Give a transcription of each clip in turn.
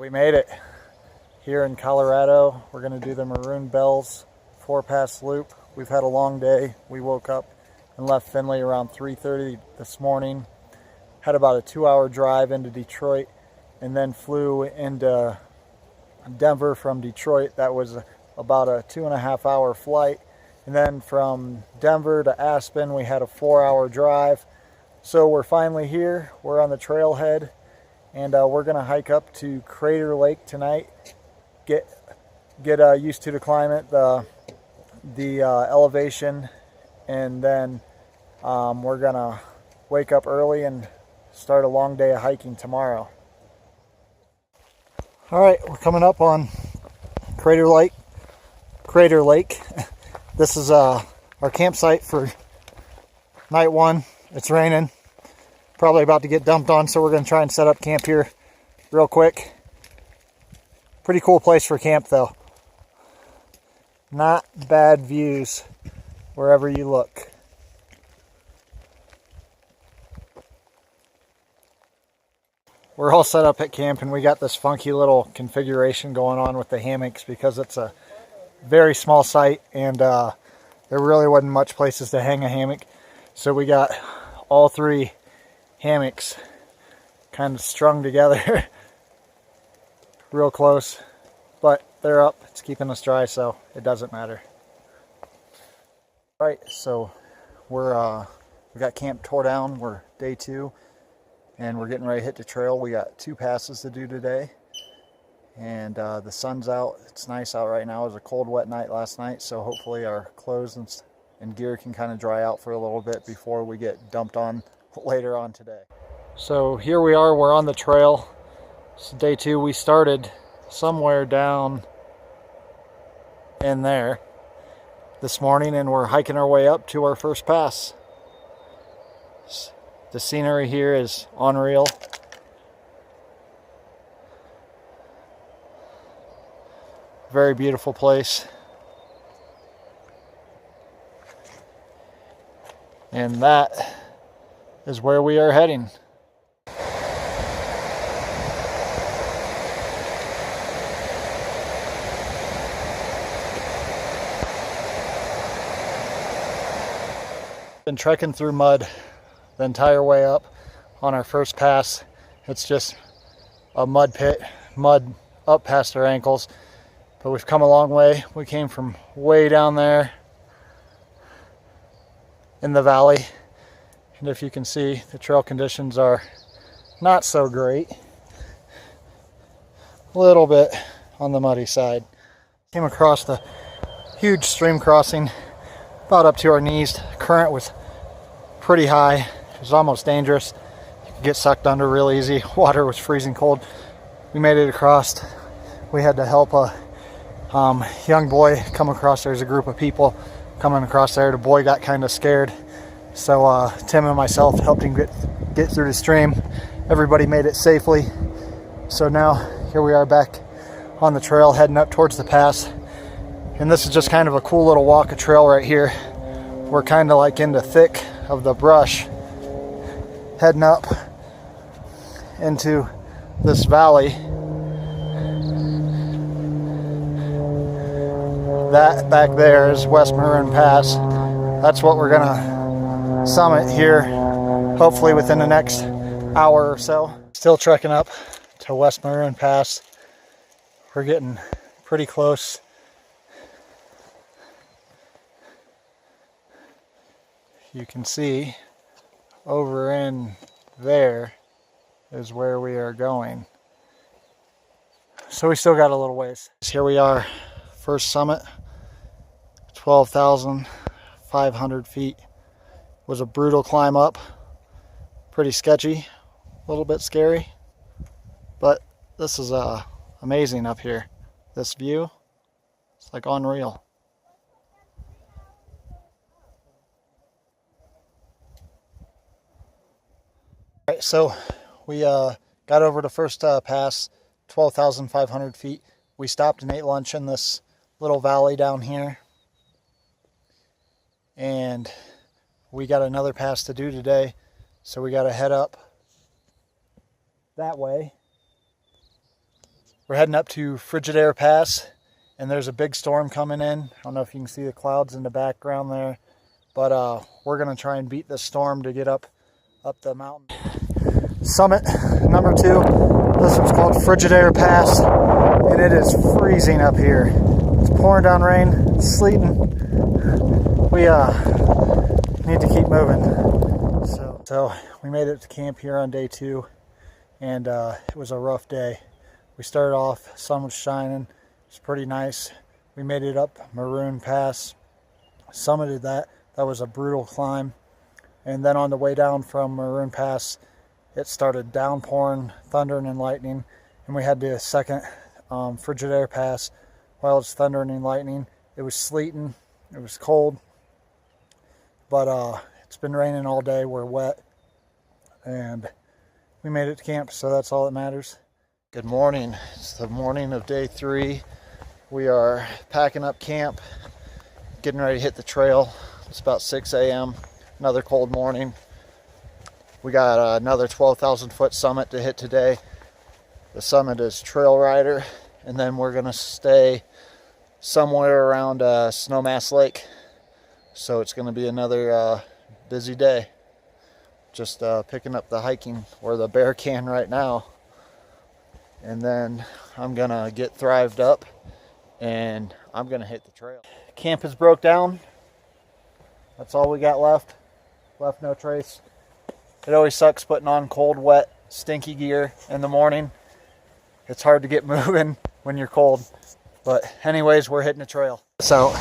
We made it here in Colorado. We're going to do the Maroon Bells 4-pass loop. We've had a long day. We woke up and left Findlay around 3:30 this morning. Had about a 2-hour drive into Detroit and then flew into Denver from Detroit. That was about a 2.5-hour flight. And then from Denver to Aspen, we had a 4-hour drive. So we're finally here. We're on the trailhead, and we're going to hike up to Crater Lake tonight. Get used to the climate, the elevation, and then we're going to wake up early and start a long day of hiking tomorrow. All right, we're coming up on Crater Lake. This is our campsite for night one. It's raining, probably about to get dumped on, so we're going to try and set up camp here real quick. Pretty cool place for camp though. Not bad views wherever you look. We're all set up at camp, and we got this funky little configuration going on with the hammocks because it's a very small site, and there really wasn't much places to hang a hammock. So we got all 3 hammocks kind of strung together real close, but they're up. It's keeping us dry, so it doesn't matter. All right, so we got camp tore down. We're day 2, and we're getting ready to hit the trail. We got 2 passes to do today, and the sun's out. It's nice out right now. It was a cold, wet night last night, so hopefully our clothes and gear can kind of dry out for a little bit before we get dumped on later on today. So here we are, we're on the trail. It's day 2. We started somewhere down in there this morning, and we're hiking our way up to our first pass. The scenery here is unreal. Very beautiful place. And that is where we are heading. Been trekking through mud the entire way up on our first pass. It's just a mud pit, mud up past our ankles. But we've come a long way. We came from way down there in the valley. And if you can see, the trail conditions are not so great. A little bit on the muddy side. Came across the huge stream crossing about up to our knees. The current was pretty high. It was almost dangerous. You could get sucked under real easy. Water was freezing cold. We made it across. We had to help a young boy come across. There's a group of people coming across there. The boy got kind of scared, so Tim and myself helped him get through the stream. Everybody made it safely. So now here we are back on the trail heading up towards the pass, and this is just kind of a cool little walk a trail right here. We're kind of like in the thick of the brush heading up into this valley. That back there is West Maroon Pass. That's what we're gonna summit here, hopefully within the next hour or so. Still trekking up to West Maroon Pass. We're getting pretty close. You can see over in there is where we are going. So we still got a little ways. Here we are, first summit. 12,500 feet. Was a brutal climb up. Pretty sketchy, a little bit scary, but this is amazing up here. This view, it's like unreal. All right, so we got over the first pass, 12,500 feet. We stopped and ate lunch in this little valley down here. And we got another pass to do today, so we got to head up that way. We're heading up to Frigidaire Pass, and there's a big storm coming in. I don't know if you can see the clouds in the background there, but we're gonna try and beat this storm to get up the mountain. Summit number 2. This one's called Frigidaire Pass, and it is freezing up here. It's pouring down rain, it's sleeting. We need to keep moving. So we made it to camp here on day 2, and it was a rough day. We started off, sun was shining, it's pretty nice. We made it up Maroon Pass, summited that. That was a brutal climb. And then on the way down from Maroon Pass, it started downpouring, thundering and lightning. And we had the second Frigidaire Pass. While it's thundering and lightning, it was sleeting, it was cold. But it's been raining all day, we're wet. And we made it to camp, so that's all that matters. Good morning. It's the morning of day 3. We are packing up camp, getting ready to hit the trail. It's about 6 a.m. Another cold morning. We got another 12,000 foot summit to hit today. The summit is Trail Rider, and then we're gonna stay somewhere around Snowmass Lake. So it's gonna be another busy day. Just picking up the hiking, or the bear can right now. And then I'm gonna get thrived up and I'm gonna hit the trail. Camp is broke down. That's all we got left. Left no trace. It always sucks putting on cold, wet, stinky gear in the morning. It's hard to get moving when you're cold. But anyways, we're hitting the trail. So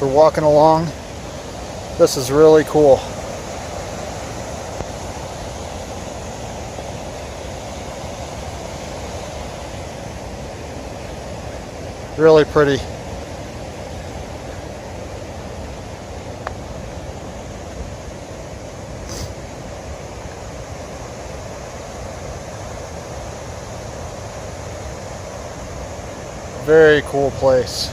we're walking along. This is really cool. Really pretty. Very cool place.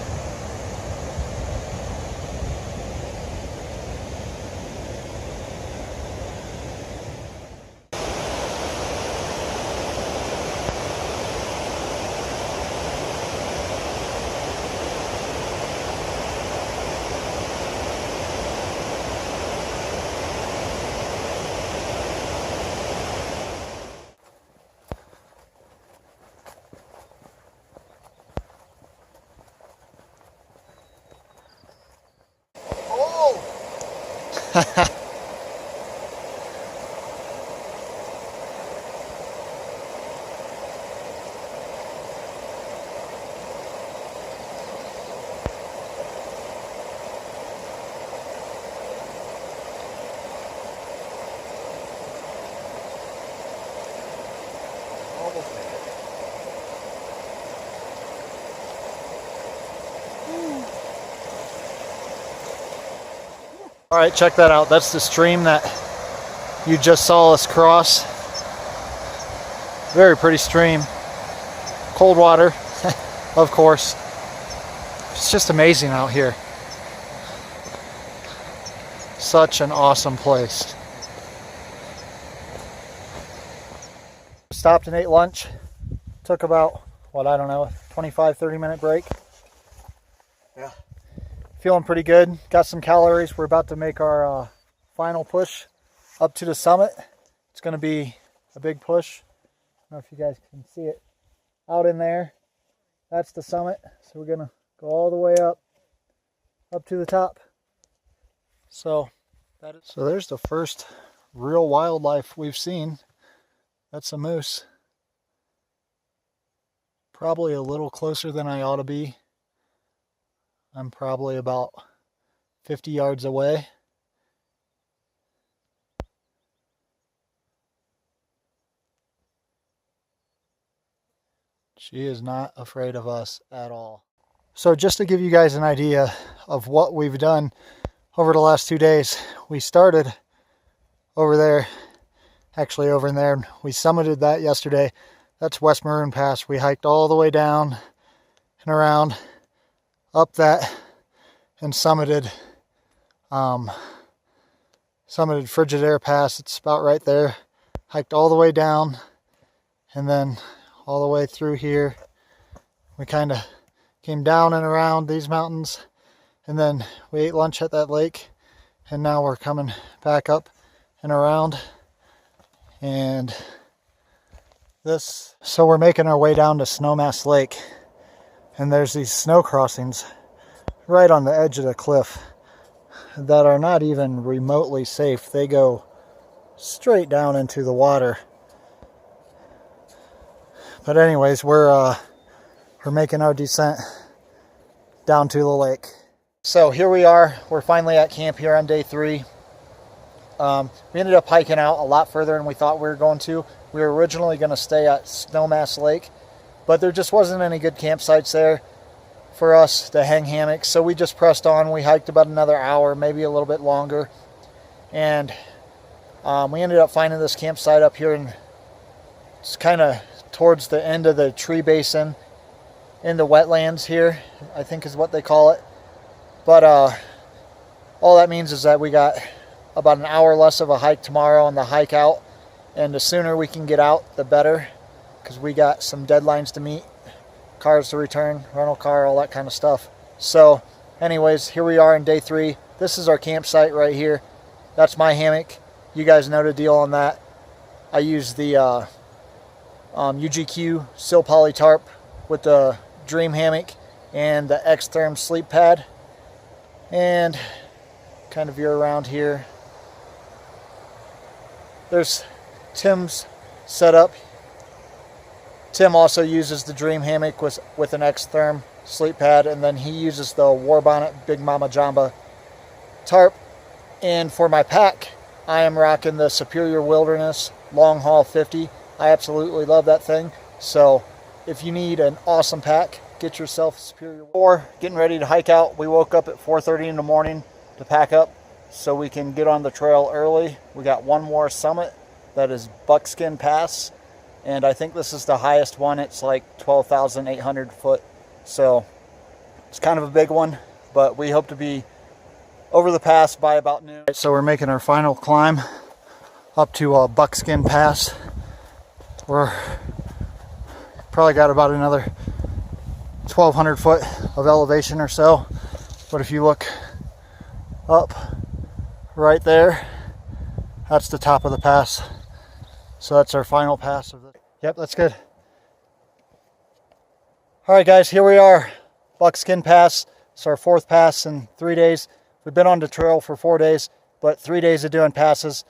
All right, check that out. That's the stream that you just saw us cross. Very pretty stream. Cold water, of course. It's just amazing out here. Such an awesome place. Stopped and ate lunch. Took about, what, I don't know, 25-30 minute break. Yeah. Feeling pretty good. Got some calories. We're about to make our final push up to the summit. It's going to be a big push. I don't know if you guys can see it out in there. That's the summit. So we're going to go all the way up to the top. So there's the first real wildlife we've seen. That's a moose. Probably a little closer than I ought to be. I'm probably about 50 yards away. She is not afraid of us at all. So just to give you guys an idea of what we've done over the last 2 days, we started over there, actually over in there. We summited that yesterday. That's West Maroon Pass. We hiked all the way down and around, up that, and summited Frigidaire Pass. It's about right there. Hiked all the way down and then all the way through here We kind of came down and around these mountains, and then we ate lunch at that lake, and now we're coming back up and around. And so we're making our way down to Snowmass Lake, and there's these snow crossings right on the edge of the cliff that are not even remotely safe. They go straight down into the water. But anyways, we're making our descent down to the lake. So here we are. We're finally at camp here on day 3. We ended up hiking out a lot further than we thought we were going to. We were originally going to stay at Snowmass Lake, but there just wasn't any good campsites there for us to hang hammocks. So we just pressed on. We hiked about another hour, maybe a little bit longer. And we ended up finding this campsite up here, and it's kind of towards the end of the tree basin in the wetlands here, I think is what they call it. But all that means is that we got about an hour less of a hike tomorrow on the hike out, and the sooner we can get out, the better, because we got some deadlines to meet, cars to return, rental car, all that kind of stuff. So anyways, here we are in day 3. This is our campsite right here. That's my hammock. You guys know the deal on that. I use the UGQ Sil Poly tarp with the Dream hammock and the X-Therm sleep pad, and kind of veer around here. There's Tim's setup. Tim also uses the Dream hammock with an X-Therm sleep pad, and then he uses the War Bonnet Big Mama Jamba tarp. And for my pack, I am rocking the Superior Wilderness Long Haul 50. I absolutely love that thing. So if you need an awesome pack, get yourself a Superior. Before getting ready to hike out, we woke up at 4:30 in the morning to pack up so we can get on the trail early. We got one more summit, that is Buckskin Pass, and I think this is the highest one. It's like 12,800 foot, so it's kind of a big one, but we hope to be over the pass by about noon. So we're making our final climb up to Buckskin Pass. We're probably got about another 1,200 foot of elevation or so, but if you look up right there, that's the top of the pass. So that's our final pass of the. Yep, that's good. All right, guys, here we are, Buckskin Pass. It's our 4th pass in 3 days. We've been on the trail for 4 days, but 3 days of doing passes.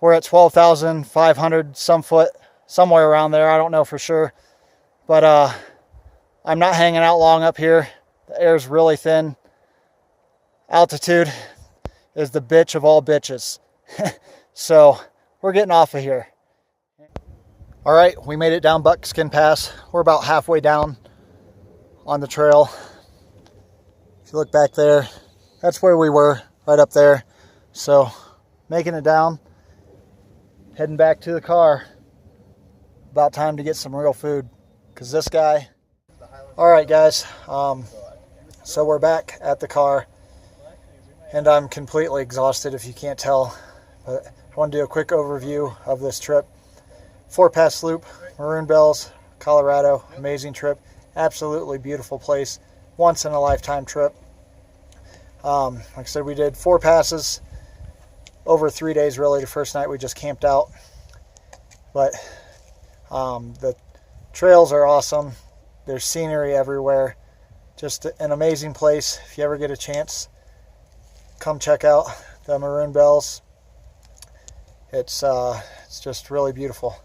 We're at 12,500 some foot, somewhere around there. I don't know for sure, but I'm not hanging out long up here. The air's really thin. Altitude is the bitch of all bitches. So we're getting off of here. All right, we made it down Buckskin Pass. We're about halfway down on the trail. If you look back there, that's where we were, right up there. So making it down, heading back to the car. About time to get some real food, because this guy. All right, guys, so we're back at the car, and I'm completely exhausted if you can't tell, but I want to do a quick overview of this trip. 4-pass loop, Maroon Bells, Colorado. Amazing trip, absolutely beautiful place, once in a lifetime trip. Like I said, we did 4 passes over 3 days. Really, the first night we just camped out, but the trails are awesome. There's scenery everywhere. Just an amazing place. If you ever get a chance, come check out the Maroon Bells. It's just really beautiful.